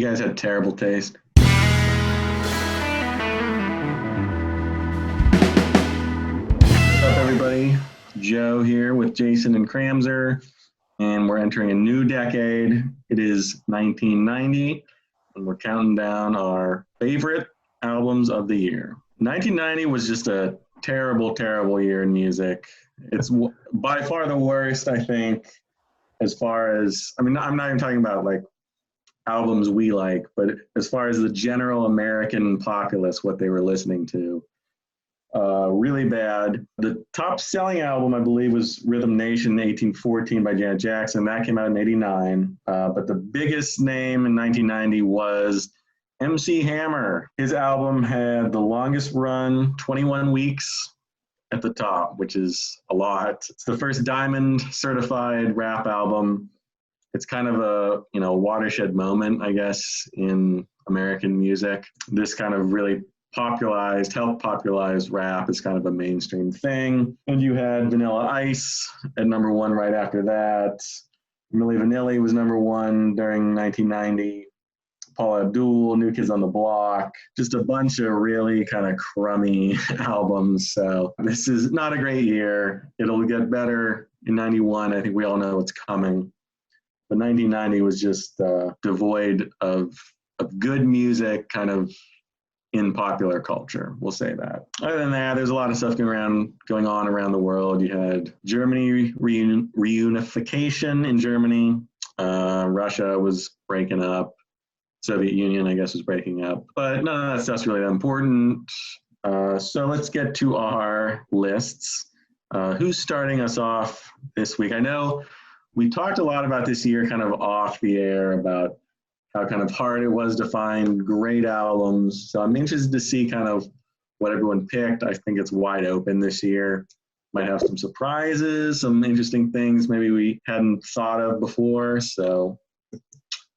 You guys had terrible taste. What's up, everybody? Joe here with Jason and Kramzer, and we're entering a new decade. It is 1990, and we're counting down our favorite albums of the year. 1990 was just a terrible, terrible year in music. It's by far the worst, I think, as far as, I mean, I'm not even talking about like albums we like, but as far as the general American populace, what they were listening to, really bad. The top selling album, I believe, was Rhythm Nation 1814 by Janet Jackson. That came out in 89. But the biggest name in 1990 was MC Hammer. His album had the longest run, 21 weeks at the top, which is a lot. It's the first diamond certified rap album. It's kind of a, watershed moment, I guess, in American music. This kind of really helped popularize rap as kind of a mainstream thing. And you had Vanilla Ice at number one right after that. Milli Vanilli was number one during 1990. Paula Abdul, New Kids on the Block, just a bunch of really kind of crummy albums. So this is not a great year. It'll get better in 91. I think we all know what's coming. But 1990 was just devoid of good music kind of in popular culture. We'll say that. Other than that, there's a lot of stuff going on around the world. You had Germany reunification in Germany. Russia was breaking up. Soviet Union, I guess, was breaking up. But none of that stuff's really that important. So let's get to our lists. Who's starting us off this week? I know we talked a lot about this year kind of off the air about how kind of hard it was to find great albums. So I'm interested to see kind of what everyone picked. I think it's wide open this year. Might have some surprises, some interesting things maybe we hadn't thought of before. So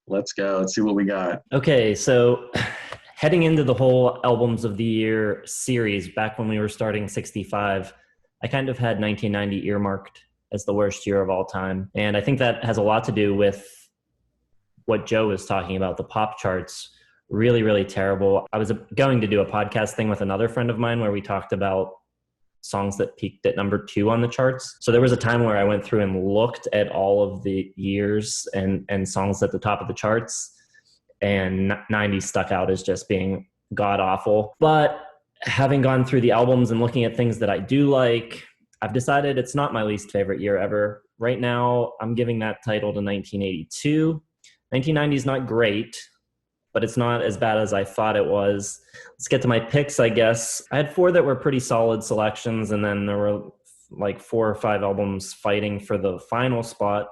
let's go. Let's see what we got. Okay, so heading into the whole Albums of the Year series, back when we were starting 65, I kind of had 1990 earmarked as the worst year of all time. And I think that has a lot to do with what Joe was talking about, the pop charts. Really, really terrible. I was going to do a podcast thing with another friend of mine where we talked about songs that peaked at number 2 on the charts. So there was a time where I went through and looked at all of the years and songs at the top of the charts, and 90 stuck out as just being god awful. But having gone through the albums and looking at things that I do like, I've decided it's not my least favorite year ever. Right now, I'm giving that title to 1982. 1990 is not great, but it's not as bad as I thought it was. Let's get to my picks, I guess. I had 4 that were pretty solid selections, and then there were like 4 or 5 albums fighting for the final spot.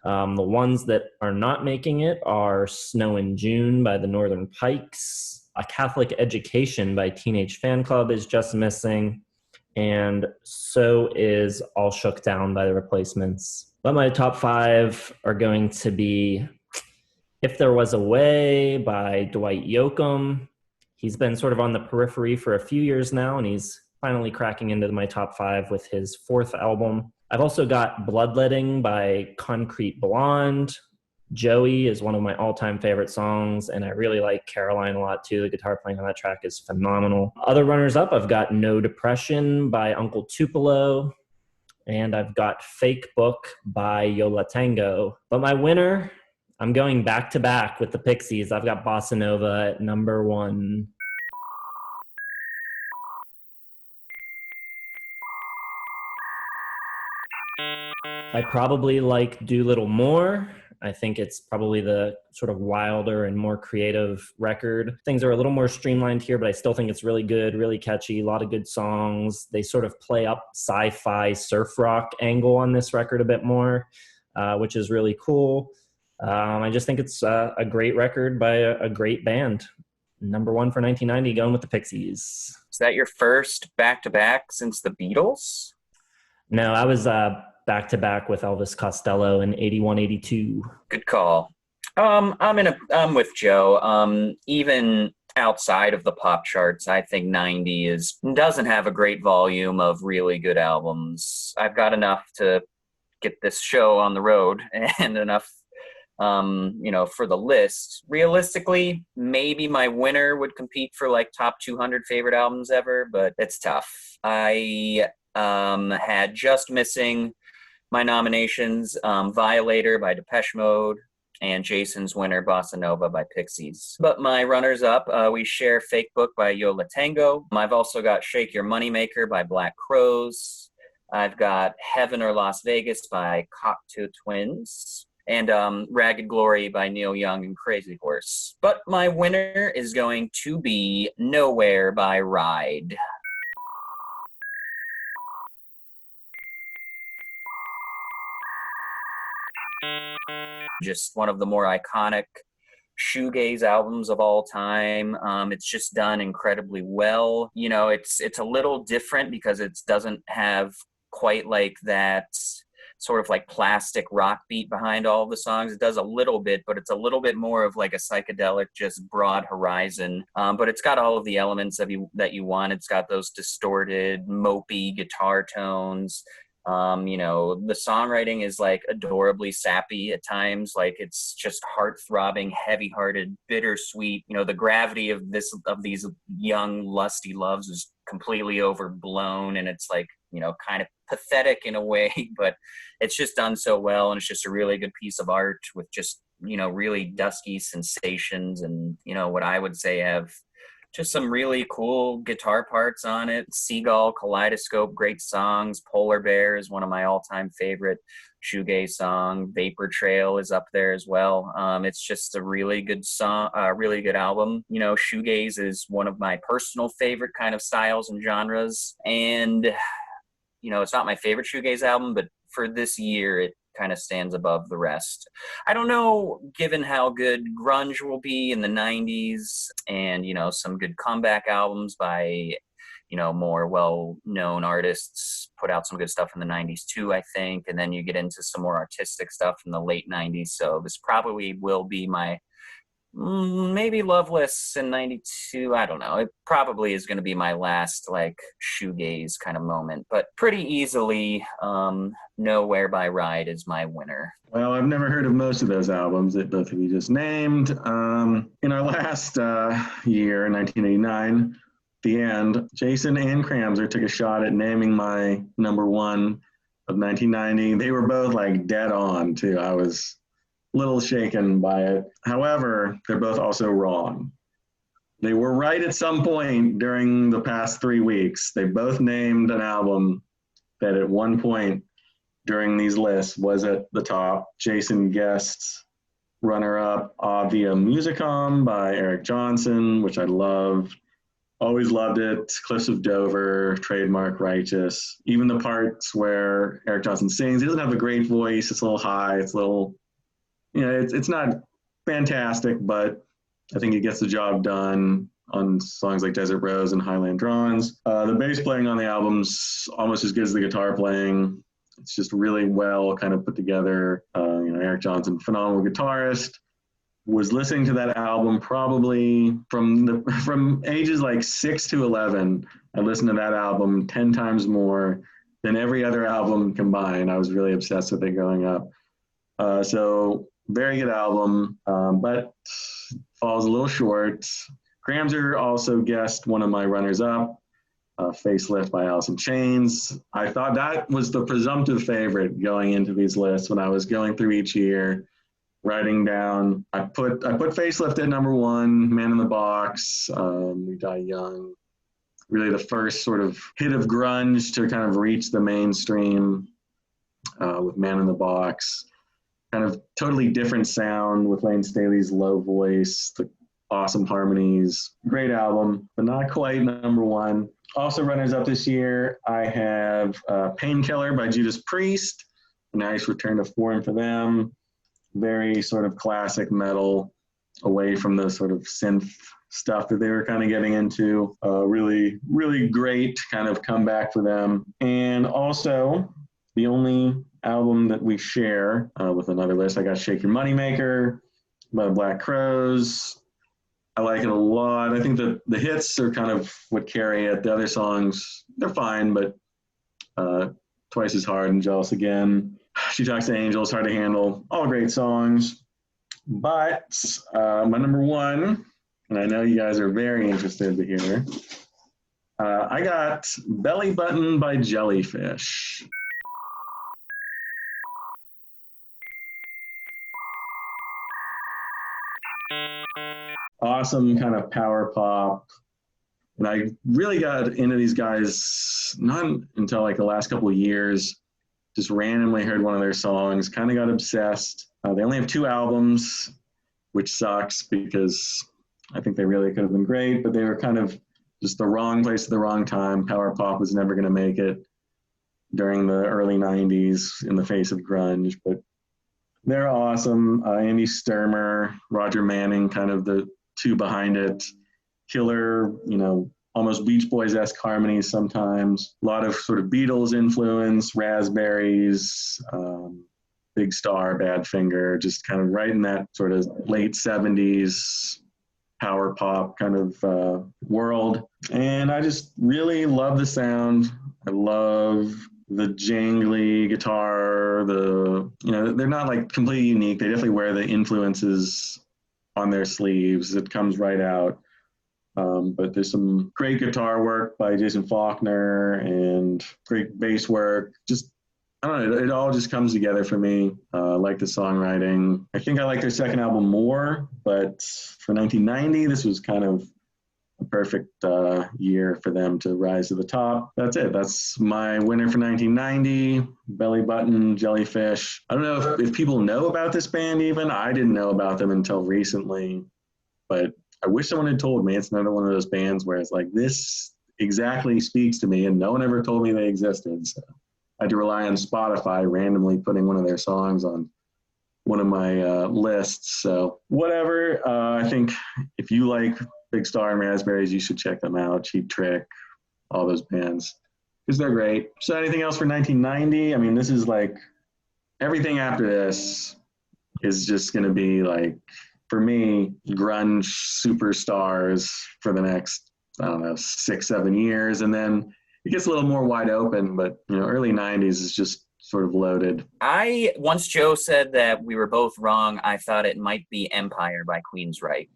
The ones that are not making it are Snow in June by the Northern Pikes, A Catholic Education by Teenage Fan Club is just missing, and so is All Shook Down by the Replacements. But my top 5 are going to be If There Was a Way by Dwight Yoakam. He's been sort of on the periphery for a few years now, and he's finally cracking into my top 5 with his 4th album. I've also got Bloodletting by Concrete Blonde. Joey is one of my all-time favorite songs, and I really like Caroline a lot too. The guitar playing on that track is phenomenal. Other runners-up, I've got No Depression by Uncle Tupelo, and I've got Fake Book by Yo La Tengo. But my winner, I'm going back-to-back with the Pixies. I've got Bossa Nova at number 1. I probably like Doolittle more. I think it's probably the sort of wilder and more creative record. Things are a little more streamlined here, but I still think it's really good, really catchy, a lot of good songs. They sort of play up sci-fi surf rock angle on this record a bit more, which is really cool. I just think it's a great record by a great band. Number 1 for 1990, going with the Pixies. Is that your first back-to-back since the Beatles? No, I was back-to-back with Elvis Costello in 81-82. Good call. I'm with Joe. Even outside of the pop charts, I think 90 doesn't have a great volume of really good albums. I've got enough to get this show on the road and enough for the list. Realistically, maybe my winner would compete for like top 200 favorite albums ever, but it's tough. I had just missing my nominations, Violator by Depeche Mode, and Jason's winner, Bossa Nova by Pixies. But my runners-up, we share Fake Book by Yo La Tengo. I've also got Shake Your Moneymaker by Black Crowes. I've got Heaven or Las Vegas by Cocteau Twins. And Ragged Glory by Neil Young and Crazy Horse. But my winner is going to be Nowhere by Ride. Just one of the more iconic shoegaze albums of all time. It's just done incredibly well. It's a little different because it doesn't have quite like that sort of like plastic rock beat behind all of the songs. It does a little bit, but it's a little bit more of like a psychedelic, just broad horizon. But it's got all of the elements that you want. It's got those distorted, mopey guitar tones. The songwriting is like adorably sappy at times. Like it's just heart-throbbing, heavy-hearted, bittersweet. The gravity of these young, lusty loves is completely overblown, and it's like, kind of pathetic in a way, but it's just done so well, and it's just a really good piece of art with just, really dusky sensations, and, what I would say have just some really cool guitar parts on it. Seagull, Kaleidoscope, great songs. Polar Bear is one of my all-time favorite shoegaze song. Vapor Trail is up there as well. It's just a really good song, really good album. Shoegaze is one of my personal favorite kind of styles and genres. And, it's not my favorite shoegaze album, but for this year, it kind of stands above the rest. I don't know, given how good grunge will be in the 90s and, some good comeback albums by, more well-known artists put out some good stuff in the 90s too, I think. And then you get into some more artistic stuff in the late 90s. So this probably will be my maybe Loveless in 92. I don't know. It probably is going to be my last like shoegaze kind of moment, but pretty easily Nowhere by Ride is my winner. Well, I've never heard of most of those albums that both of you just named. In our last year, 1989, the end, Jason and Kramzer took a shot at naming my number one of 1990. They were both like dead on too. I was little shaken by it. However, they're both also wrong. They were right at some point during the past 3 weeks. They both named an album that at one point during these lists was at the top. Jason guessed runner-up Avia Musicom by Eric Johnson, which I loved. Always loved it. Cliffs of Dover, trademark Righteous. Even the parts where Eric Johnson sings, he doesn't have a great voice. It's a little high. It's a little, it's not fantastic, but I think it gets the job done on songs like Desert Rose and Highland Drawings. The bass playing on the album's almost as good as the guitar playing. It's just really well kind of put together. Eric Johnson, phenomenal guitarist. Was listening to that album probably from ages like 6 to 11. I listened to that album 10 times more than every other album combined. I was really obsessed with it growing up. So very good album, but falls a little short. Kramzer also guessed one of my runners-up, Facelift by Alice in Chains. I thought that was the presumptive favorite going into these lists when I was going through each year, writing down. I put Facelift at number one, Man in the Box, We Die Young. Really the first sort of hit of grunge to kind of reach the mainstream with Man in the Box. Kind of totally different sound with Lane Staley's low voice, the awesome harmonies. Great album, but not quite number one. Also runners up this year, I have Painkiller by Judas Priest. A nice return to form for them. Very sort of classic metal, away from the sort of synth stuff that they were kind of getting into. Really, really great kind of comeback for them. And also, the only album that we share with another list, I got Shake Your Moneymaker by the Black Crowes. I like it a lot. I think that the hits are kind of what carry it. The other songs, they're fine, but Twice as Hard and Jealous Again. She Talks to Angels, Hard to Handle, all great songs. But my number one, and I know you guys are very interested to hear, I got Belly Button by Jellyfish. Awesome kind of power pop. And I really got into these guys not until like the last couple of years. Just randomly heard one of their songs, kind of got obsessed. They only have 2 albums, which sucks because I think they really could have been great, but they were kind of just the wrong place at the wrong time. Power pop was never going to make it during the early 90s in the face of grunge, but they're awesome. Andy Sturmer, Roger Manning, kind of the 2 behind it. Killer, almost Beach Boys-esque harmonies sometimes. A lot of sort of Beatles influence, Raspberries, Big Star, Badfinger, just kind of right in that sort of late 70s power pop kind of world. And I just really love the sound. I love the jangly guitar, they're not like completely unique. They definitely wear the influences on their sleeves. It comes right out. But there's some great guitar work by Jason Faulkner and great bass work. Just, I don't know, it all just comes together for me. I like the songwriting. I think I like their second album more, but for 1990, this was kind of a perfect year for them to rise to the top. That's it. That's my winner for 1990, Belly Button, Jellyfish. I don't know if people know about this band even. I didn't know about them until recently, but I wish someone had told me. It's another one of those bands where it's like, this exactly speaks to me, and no one ever told me they existed. So I had to rely on Spotify randomly putting one of their songs on one of my lists. So whatever. I think if you like Big Star and Raspberries, you should check them out. Cheap Trick, all those bands, because they're great. So anything else for 1990? I mean, this is like, everything after this is just going to be like, for me, grunge superstars for the next, 6-7 years. And then it gets a little more wide open, but, early 90s is just sort of loaded. Once Joe said that we were both wrong, I thought it might be Empire by Queensryche,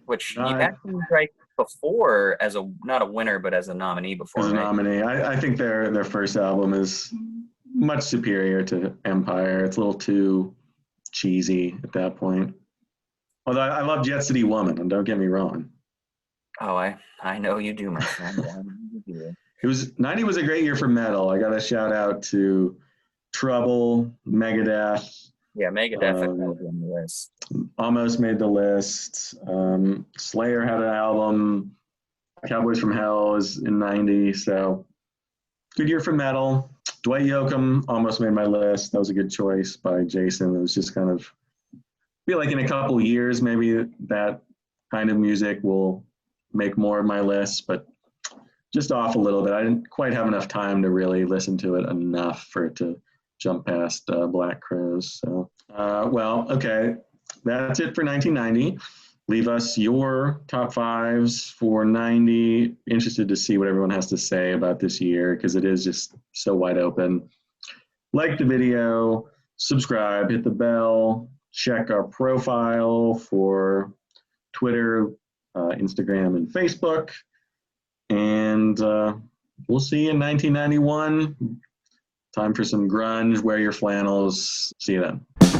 which you had Queensryche before as not a winner, but as a nominee before. As a nominee. I think their first album is much superior to Empire. It's a little too cheesy at that point. Although I love Jet City Woman, and don't get me wrong. Oh, I know you do, my friend. 90 was a great year for metal. I got a shout out to Trouble, Megadeth. Yeah, Megadeth on the list. Almost made the list. Slayer had an album. Cowboys from Hell is in 90, so good year for metal. Dwight Yoakam almost made my list. That was a good choice by Jason. It was just kind of, I feel like in a couple years, maybe that kind of music will make more of my list, but just off a little bit. I didn't quite have enough time to really listen to it enough for it to jump past Black Crowes. So, okay. That's it for 1990. Leave us your top 5s for 90. Interested to see what everyone has to say about this year, because it is just so wide open. Like the video, subscribe, hit the bell, check our profile for Twitter, Instagram, and Facebook. And we'll see you in 1991. Time for some grunge. Wear your flannels. See you then.